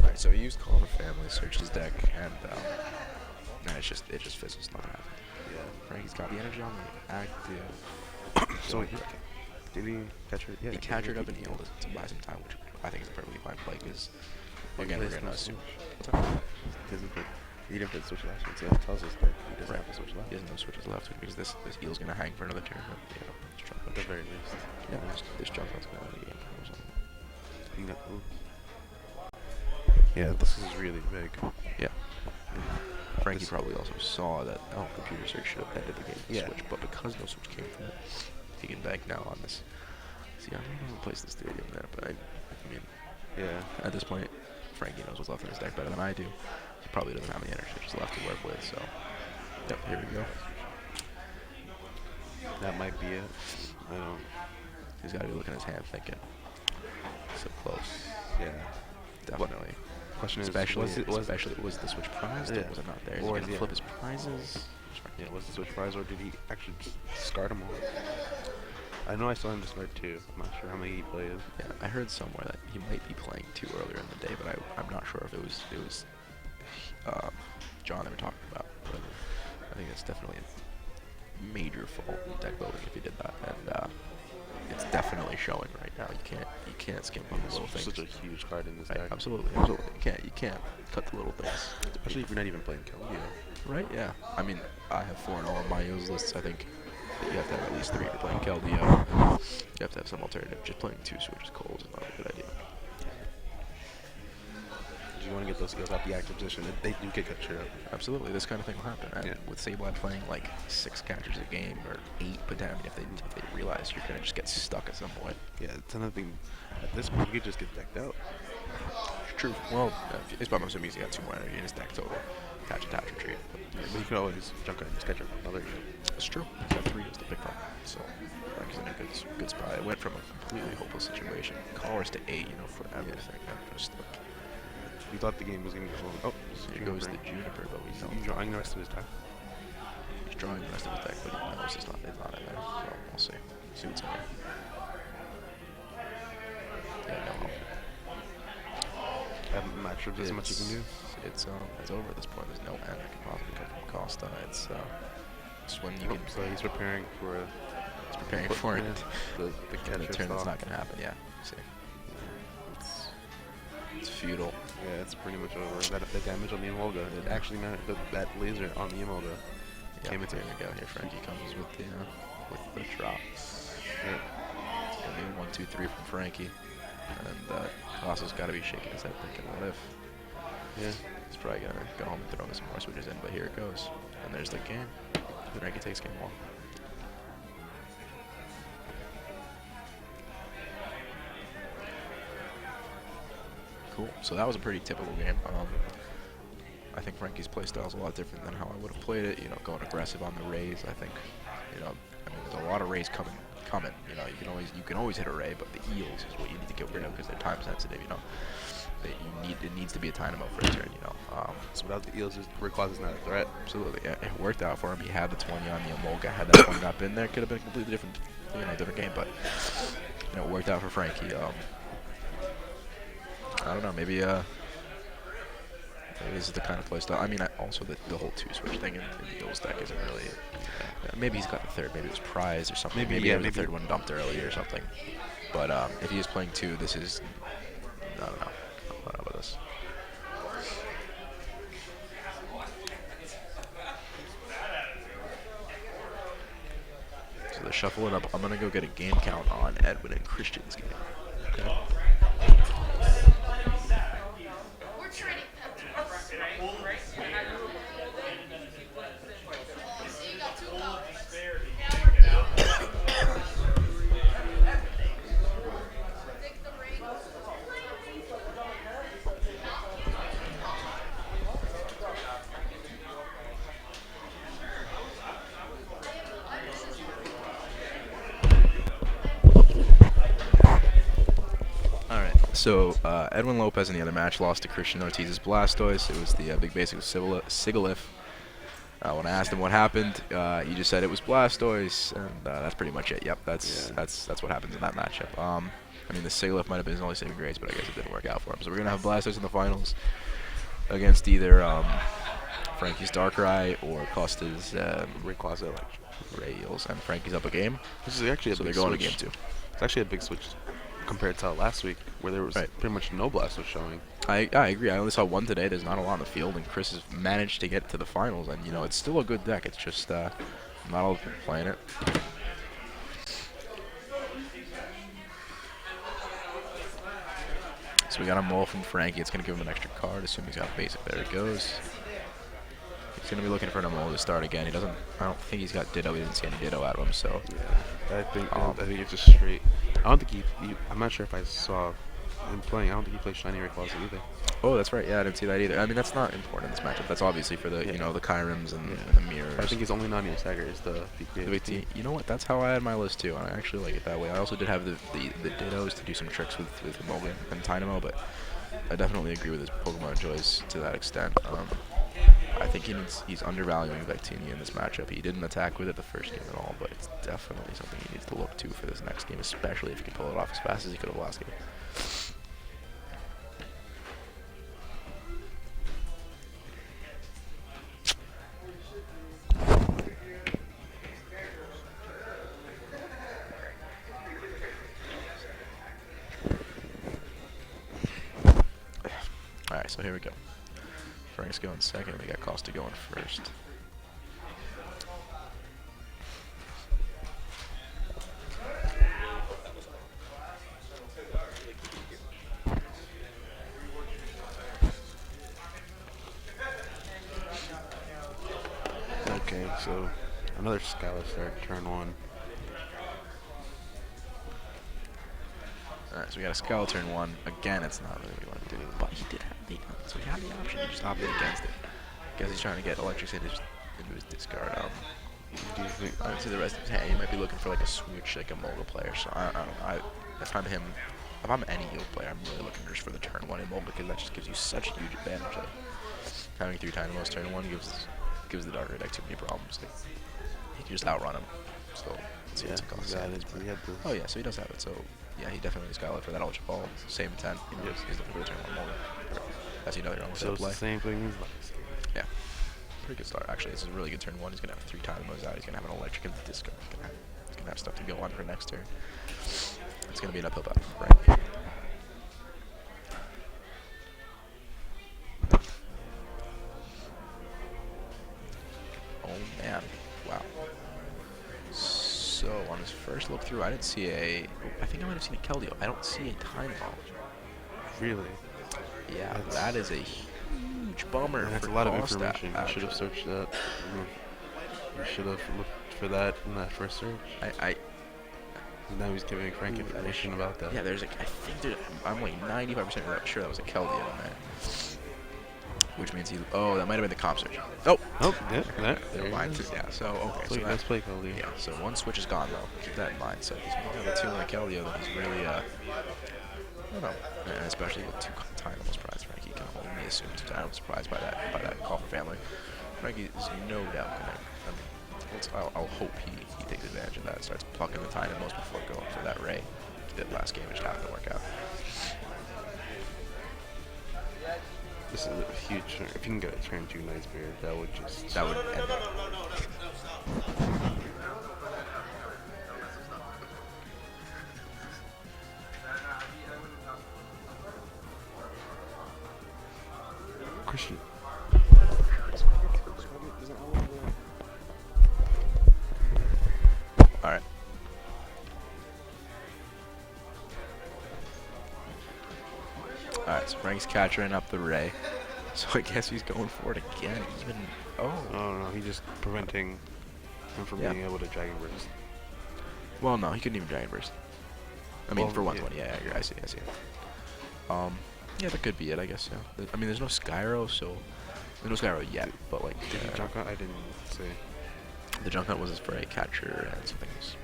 Alright, so he used Call for Family, searched his deck, and it just fizzles. Nothing happened. Yeah. Frankie's got the energy on the active. So did he catch her? Yeah, He captured up and healed to buy some time, which I think is a perfectly fine play because, again, we're going to assume. What's up? He didn't put switch last one, so that tells us that he doesn't have a switch left. He doesn't have switches left because this heal's going to hang for another turn. But, it's jump At the very least. Yeah, this jump punch going to win the game or something. Yeah, this is really big. Yeah. Frankie probably also saw that, computer search should have ended the game with switch, but because no switch came from it, he can bank now on this. See, I don't know who plays the stadium there, but I mean, Yeah. at this point, Frankie knows what's left in his deck better than I do. He probably doesn't have any interstitials left to work with, so, yep, here we go. That might be it. I don't. He's got to be looking at his hand thinking, so close. Yeah. Definitely. Question is, Especially, was the switch prized or was it not there? Is he Or going to flip his prizes? Yeah, was the switch prize or did he actually just discard them all? I know I saw him discard two. I'm not sure how many he played. Yeah, I heard somewhere that he might be playing two earlier in the day, but I'm not sure if it was John they were talking about. But I think it's definitely a major fault in deck building if he did that, and it's definitely showing right now. You can't skim on the little things. Such a huge card in this Right, deck. absolutely. You can't cut the little things. Especially if you're not even playing Keldeo. Right? Yeah. I mean, I have 4 in all of my use lists. I think that you have to have at least 3 if you're playing Keldeo. You have to have some alternative. Just playing 2 switches Coles is not a good idea. Did you want to get those skills out the active position. They do get cut short. Absolutely, this kind of thing will happen. And Yeah. with Sableye playing like 6 catchers a game or 8 potentially, if they realize you're gonna just get stuck at some point. Yeah, it's another thing. At this point, you could just get decked out. True. Well, it's about assuming he's got 2 more energy in his deck total. Attach, retreat. Yeah, but you could always junk out and catch another. That's true. He's got 3 to pick from. So he's in a good spot. It went from a completely hopeless situation, callers to 8, for everything. And just like, You thought the game was going to go. Oh, here goes the Juniper, but we know He's drawing the rest of his time. he's drawing the rest of his deck, but he knows it's not in there. So we'll see. See what's in there. Yeah, no. Haven't matched up as much you can do. It's over at this point. There's no end that can possibly come from Costa. It's when you can. So he's preparing for. He's preparing for it. The And the catcher turn that's stall. not gonna happen. Yeah. See. It's, It's futile. yeah, it's pretty much over. The damage on the Emolga, it actually mattered. That laser on the Emolga Yeah, came into there we go. Here, Frankie comes with the drops. Yeah. It's gonna be 1, 2, 3 from Frankie, and Costa's got to be shaking his head thinking, what if? Yeah. He's probably gonna go home and throw some more switches in, but here it goes, and there's the game. Frankie takes game 1. Cool. So that was a pretty typical game. I think Frankie's playstyle is a lot different than how I would have played it. Going aggressive on the rays. I think, there's a lot of rays coming. You can always hit a ray, but the eels is what you need to get rid of because they're time sensitive. It needs to be a dynamo for a turn. So without the eels, Rayquaza is not a threat. Absolutely. Yeah, it worked out for him. He had the 20 on the Emolga. Had that 20 not been there, could have been a completely different game. But it worked out for Frankie. I don't know. Maybe this is the kind of playstyle. Also the whole 2-switch thing in the Eels deck isn't really. Maybe he's got the third. Maybe it was prize or something. Maybe the third one dumped early or something. But if he is playing 2, this is. I don't know. I don't know about this. So they're shuffling up. I'm gonna go get a game count on Edwin and Christian's game. Okay. So Edwin Lopez in the other match lost to Christian Ortiz's Blastoise. It was the big basic Sigalith. When I asked him what happened, he just said it was Blastoise, and that's pretty much it. Yep, that's what happens in that matchup. The Sigalith might have been his only saving grace, but I guess it didn't work out for him. So we're gonna have Blastoise in the finals against either Frankie's Darkrai or Costa's Rayquaza, Rails, and Frankie's up a game. This is actually a So big they're going switch. to game 2. It's actually a big switch compared to last week, where there was pretty much no Blastoise showing. I agree. I only saw one today. There's not a lot on the field, and Chris has managed to get to the finals. And it's still a good deck. It's just not all the people playing it. So we got a mole from Frankie. It's gonna give him an extra card. Assume he's got basic. There it goes. He's gonna be looking for a mole to start again. I don't think he's got Ditto. We didn't see any Ditto out of him. So yeah, I think it's just straight. I don't think I'm not sure if I saw him playing. I don't think he plays Shiny Rayquaza either. Oh, that's right. Yeah, I didn't see that either. That's not important in this matchup. That's obviously for the the Kyrems and the mirrors. I think his only non-Stagger is the VT. You know what? That's how I had my list too, and I actually like it that way. I also did have the Dittos to do some tricks with Emolga and Dynamo, but I definitely agree with his Pokemon choice to that extent. I think he's undervaluing Victini in this matchup. He didn't attack with it the first game at all, but it's definitely something he needs to look to for this next game, especially if he can pull it off as fast as he could have last game. Alright, so here we go. Frank's going second, we got Costa going first. Okay, so another Skylar start, turn 1. Alright, so we got a Skull turn 1. Again, it's not really what you want to do, but he did have the so he had the option. He just opted against it. Guess he's trying to get electrics into his discard. Do you think? I would say the rest of his hand, he might be looking for like a switch, like a Mogul player. So I don't know. If I'm him, if I'm any Yield player, I'm really looking just for the turn 1 in Mogul because that just gives you such a huge advantage. Like, having 3 Dynamos turn 1 gives the Dark Red deck too many problems. Like, he can just outrun him. So let's see what's it cost. Oh yeah, so he does have it. So yeah, he definitely Skylight for that Ultra Ball. Same intent. He's looking for the turn 1 Mogul. That's another wrong with So that it's play. the same thing as last. Yeah. Pretty good start, actually. This is a really good turn 1. He's going to have 3 Dynamos out. He's going to have an electric in the discard. He's going to have stuff to go on for next turn. It's going to be an uphill battle, right? Oh, man. Wow. So, on his first look through, I didn't see a... I think I might have seen a Keldeo. I don't see a Dynamo. Really? Yeah, that is a huge bummer. And that's for a lot of Costa, information. You should have searched that. You should have looked for that in that first search. Now he's giving Frank information about that. Yeah, there's like, I think there, I'm like 95% sure that was a Keldeo on there. Which means he, oh, that might have been the comp search. Oh! Oh, yeah, Never mind. Yeah, so, okay. So let's play Keldeo. Yeah, so 1 switch is gone, though. Keep that in mind. So if he's going to have a 2 like Keldeo, then he's really, I don't know. And especially with 2 Dynamos prize, Frankie can only assume 2 Dynamos surprised by that call for family. Frankie is no doubt going to, I'll hope he takes advantage of that, starts plucking the Dynamos before going for that Ray. He did last game, which happened to work out. This is a huge turn. If you can get a turn 2 Nightsbeard, that would end it. Christian. Alright. Alright, so Frank's catching up the Ray. So I guess he's going for it again. Even Oh no, he's just preventing him from being able to Dragon Burst. Well, no, he couldn't even Dragon Burst. I mean, Well, for 120, yeah, I see. Yeah, that could be it, I guess. Yeah. I mean, there's no Skyro, so there's no Skyro yet. But like, Did he junk out? I didn't see. The junk out was for a catcher and something else.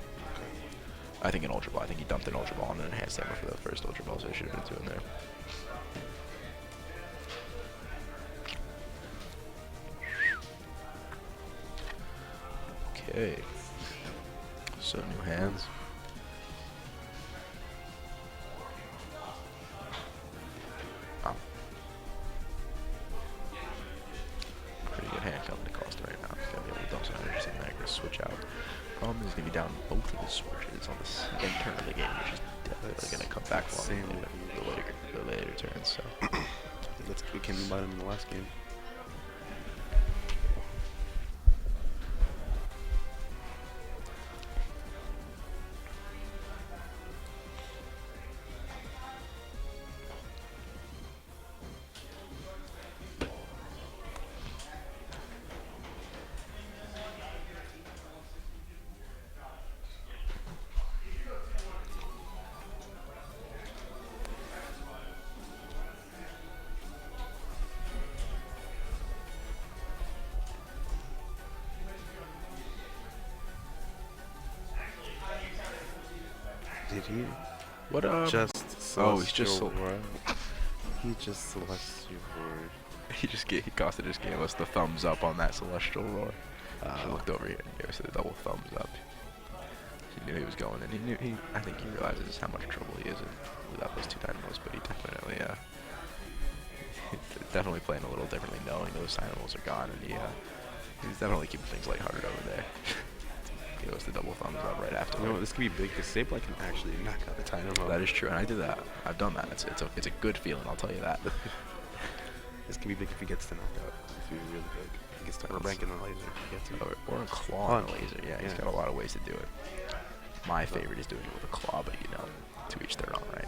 I think an Ultra Ball. I think he dumped an Ultra Ball and an enhanced hammer for the first Ultra Ball, so I should have been doing there. Okay. So new hands. Wow. Pretty good hand coming to Costa right now. He's gonna be able to dump some energy in there, gonna switch out. Problem is he's gonna be down both of his switches on the second turn of the game, which is definitely gonna come back for him in the later turns. So We came about him in the last game. Did he? what Just oh, he's just he just celestial roared. he Costa just gave us the thumbs up on that celestial roar. I looked over here and gave us the double thumbs up. He knew he was going, and I think he realizes how much trouble he is in without those 2 Dynamos, but he definitely definitely playing a little differently knowing those Dynamos are gone, and he's definitely keeping things lighthearted over there. Gave us the double thumbs up right after. You know, this could be big because Sableye can actually knock out the Dynamo. That is true, and I did that. I've done that. It's a good feeling, I'll tell you that. This can be big if he gets to knock out. It's gonna be really big. He gets to rank in the laser if he gets to. Or a claw on a laser. Yeah, he's got a lot of ways to do it. My favorite is doing it with a claw, but you know, to each their own, right?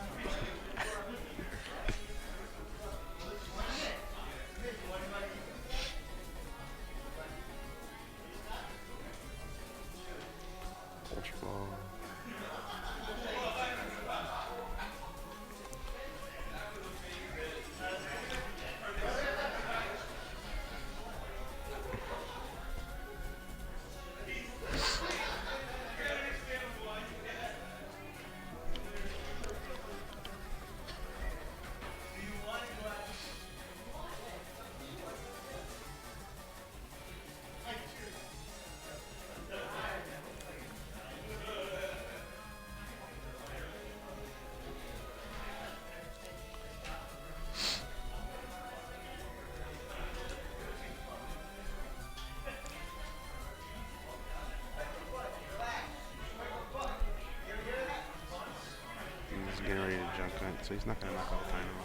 so he's not gonna knock out Dynamo.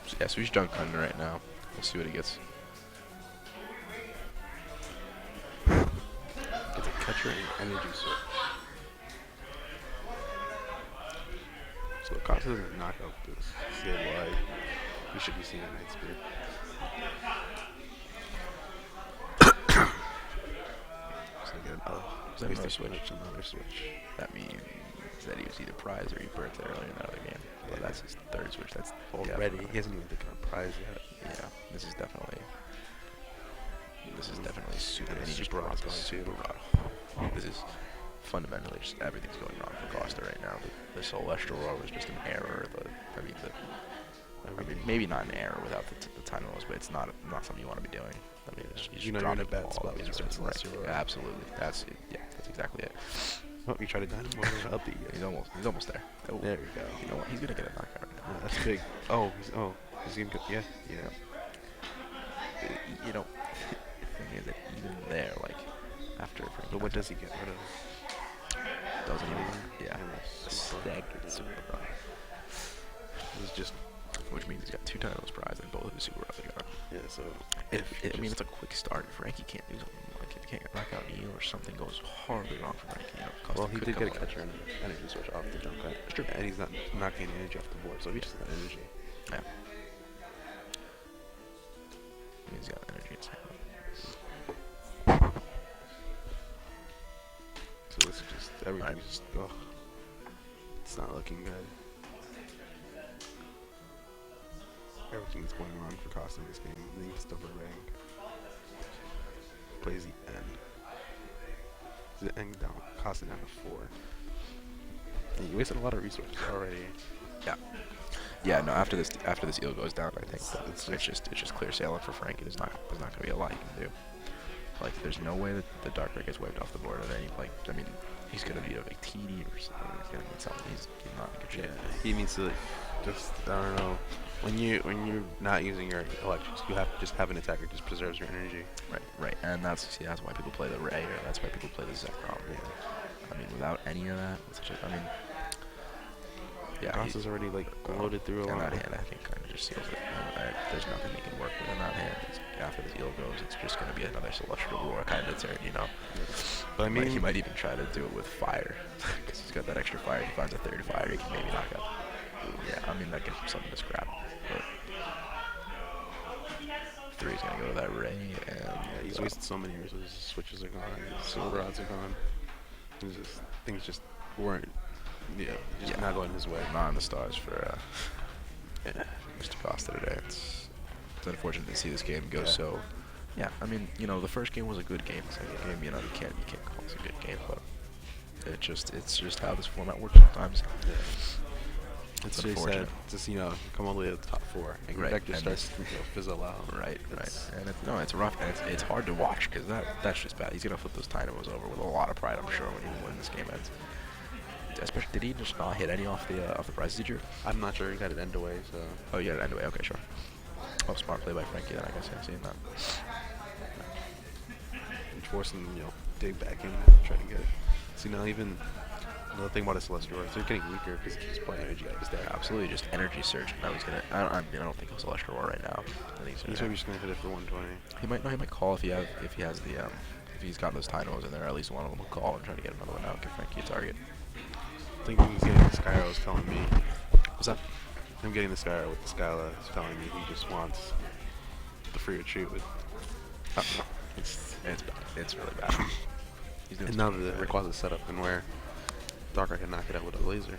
So, yeah, so he's junk hunting right now. We'll see what he gets. Gets a catcher and energy switch. So if Costa doesn't knock out this CLY, we should be seeing a Night Spear. So again, Is that another switch? Another switch. That means that he was either prize or he burnt it earlier in the other game. But that's his third switch. That's Already, he hasn't even taken a prize yet. Yeah, this is definitely super. And And he just super brought going super too. rod. This is fundamentally just everything's going wrong for Costa right now. The Celestial Roar was just an error. I mean, maybe not an error without the time loss, but it's not something you want to be doing. I mean, You know you're in a bad bad spot when you start Celestial Roar. Absolutely, that's it. Yeah, that's exactly it. Oh, you try to Dynamo up the He's almost there. Oh, There you go. you know what? He's gonna get a knockout right now. Yeah, that's big. He's even good. Yeah. You know, the thing is that even there, like after Frankie But what knocks does he get? What doesn't even Yeah. staggered super rod, He's just which means he's got 2 titles prize and both of his super rods are gone. yeah. So I mean, it's a quick start. Frankie can't do something like if he can't get knockout Neil or something goes horribly wrong for Frankie. You know, Costa well, he could did come get a away. catcher and energy switch off the jump cut. It's true. And he's not getting energy off the board, so he just got energy. Yeah. He's got energy in his hand. So this is just everything's just it's not looking good. Everything's going wrong for Costa in this game. Links double rank. Plays the end. The end down. Costa down to 4. And you wasted a lot of resources already. Yeah. Yeah. No. After this eel goes down, I think It's it's just clear sailing for Frankie. There's not gonna be a lot he can do. Like, there's no way that the Dark Ray gets wiped off the board at any. Like, I mean, he's gonna beat a Victini or something. He's gonna get something. He's not in good shape. Yeah, he needs to just I don't know. When you're not using your electrics, you have to just have an attacker just preserves your energy. Right, and that's why people play the Ray, or that's why people play the Zekrom. Yeah. I mean, without any of that, yeah, Costa's already like loaded through a and lot. that hand, I think, kind of just seals it. There's nothing he can work with in that hand. After this eel goes, it's just going to be another Celestial Roar kind of turn, you know. But I mean, He might even try to do it with fire, because he's got that extra fire. If he finds a third fire, he can maybe knock out. Yeah, I mean, that gives him something to scrap. But 3's going to go to that Ray, and yeah, he's wasted so many resources. Switches are gone. Super rods are gone. Things just weren't. Yeah, not going his way. not in the stars for Mr. Costa today. It's unfortunate to see this game go so. Yeah, I mean, you know, the first game was a good game. The second game, you know, you can't call it a good game, but it's just how this format works sometimes. Yeah. It's really sad. unfortunate. Just come all the way to the top 4, and your Right, deck just and starts to fizzle out. Right. And it's rough, and it's hard to watch because that's just bad. He's gonna flip those Dynamos over with a lot of pride, I'm sure, when this game ends. Especially, did he just not hit any off the prizes? Did you? I'm not sure. He got it end away, so. Oh, yeah, anyway, okay, sure. Oh, smart play by Frankie then, I guess I've seen that. And forcing dig back in, try to get it. See now even another thing about a Celestial Roar, they're getting weaker because he's playing energy out of his deck. Absolutely, just energy surge. Now he's gonna. I don't think he'll Celestial Roar right now. I think He's maybe just gonna hit it for 120. He might call if he he's got those Tynos in there. At least one of them will call and try to get another one out. Give Frankie a target. I think he's getting the Skyro is telling me. What's that? I'm getting the Skyro with the Skyla is telling me he just wants the free retreat with. It's bad. It's really bad. He's doing And now something the bad. Rayquaza setup and where Darkrai can knock it out with a laser.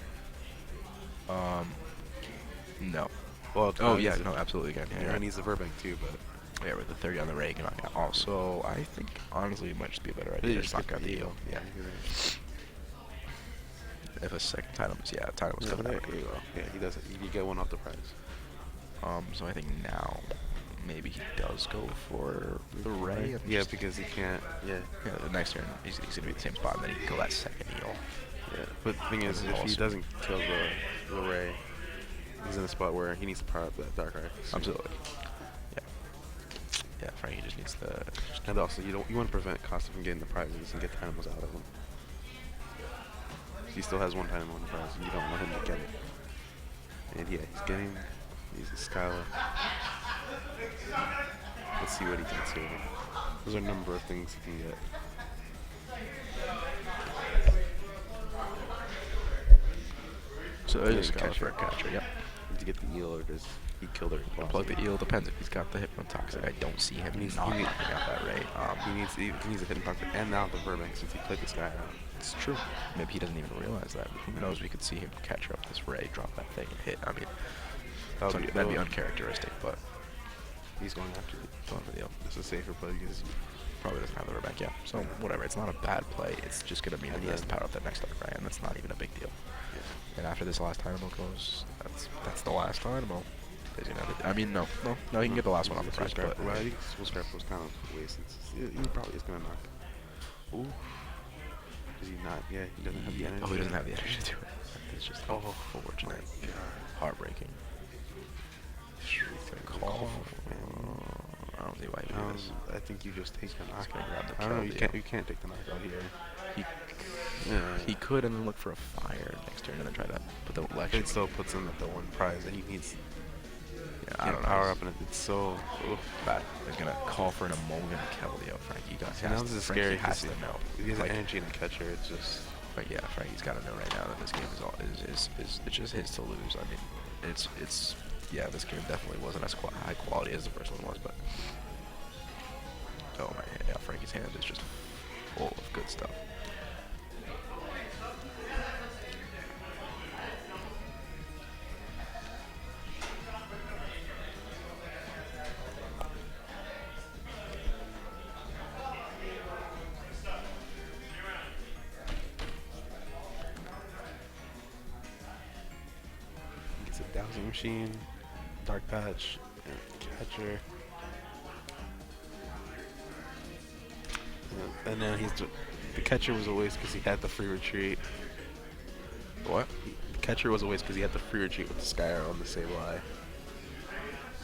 No. Well, Oh yeah, no, absolutely again. Yeah, Yeah, he needs the Verbank too, but yeah, with the 30 on the Ray, can knock out. Also, I think honestly it might just be a better idea he to just just knock get out the eel. eel. Yeah. If a second Titan was Yeah, coming there out. you go. Yeah, he does it. You get one off the prize. So I think now maybe he does go for the Ray. And Yeah, just- because he can't. Yeah. yeah, the next turn he's gonna be at the same spot, and then he can kill that second eel. Yeah. But the thing is, This is if he awesome. doesn't kill the Ray, he's in a spot where he needs to power up that Darkrai. Absolutely. Yeah. Yeah, Frankie just needs to. And also, you want to prevent Costa from getting the prizes and get Dynamos out of him. He still has one Dynamo in the prize, and you don't want him to get it. And yeah, he's a Skyla. Let's see what he gets here. There's a number of things he can get. So Yeah, just catcher. for a catcher. Yep. To get the eel, or does he kill the Plug the eel depends if he's got the Hypnotoxic. I don't see him He not needs- knocking out that Ray. he needs a hidden pocket and now the Burbank since he played this guy out. It's true. Maybe he doesn't even realize that. Who knows? We could see him catch up this Ray, drop that thing, and hit. I mean, that'd be uncharacteristic, but He's going after it. going for the eel. It's a safer play because Probably doesn't have the Burbank, yeah. So whatever. It's not a bad play. It's just gonna mean that he has to power up that next turn, right? And that's not even a big deal. And after this last Dynamo goes, that's the last Dynamo. He's gonna have it. I mean, no, he can get the last one off the prize, but well, I think full scrap was kind of wasted. He probably is gonna knock. Ooh. Does he not? Yeah, he doesn't have the energy. Oh, he doesn't have the energy to do it. It's just unfortunate. Heartbreaking. Call. I don't see why he did this. I think you just take the Just gonna knockout. grab the I don't know. kill You can't take the knockout here. He could and then look for a fire next turn and then try to put the election. It still puts him at the one prize that he needs. Yeah, I don't know. Power up, and it's so bad. He's gonna call for an Emolga Keldeo. Frankie got. Now this is scary. Has to know. He has Like, energy in the catcher. It's just. But yeah, Frankie's got to know right now that this game is it's just his to lose. I mean, it's yeah, this game definitely wasn't as high quality as the first one was, but oh my, yeah, Frankie's hand is just full of good stuff. It's a dowsing machine, dark patch, and catcher. And then the catcher was a waste because he had the free retreat. What? The catcher was a waste because he had the free retreat with the Skyr on the Sable Eye.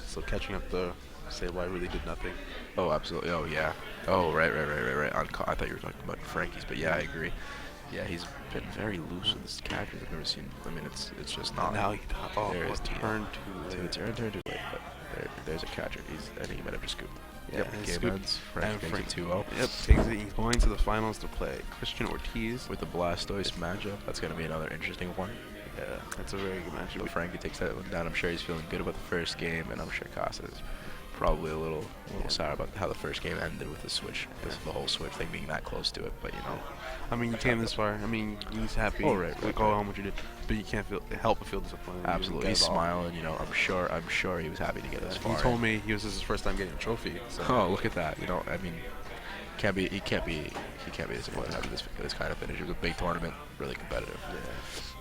So catching up the Sable Eye really did nothing. Oh, absolutely. Oh, yeah. Oh, right. I thought you were talking about Frankie's, but yeah, I agree. Yeah, he's been very loose with his catchers. I've never seen. I mean, it's just not. Now he there is turn too late. Turn too late, but there's a catcher. I think he might have just scooped. Yeah, Yep, and game scoop- ends. Frank and takes it Frank- 2-0. Yep, takes it. He's going to the finals to play Christian Ortiz. With the Blastoise matchup, that's going to be another interesting one. Yeah, that's a very good matchup. But Frankie takes that one down. I'm sure he's feeling good about the first game, and I'm sure Costa is probably a little sour about how the first game ended with the switch, the whole switch thing being that close to it. But you know, I mean, you came this far. I mean, he's happy. Oh, right, Like, right. how much you did, but you can't help but feel disappointed. You absolutely, didn't he's get it all. smiling. You know, I'm sure he was happy to get this far. He told me this is his first time getting a trophy. So. Oh, look at that! You know, I mean, he can't be disappointed having this kind of finish. It was a big tournament, really competitive. Yeah.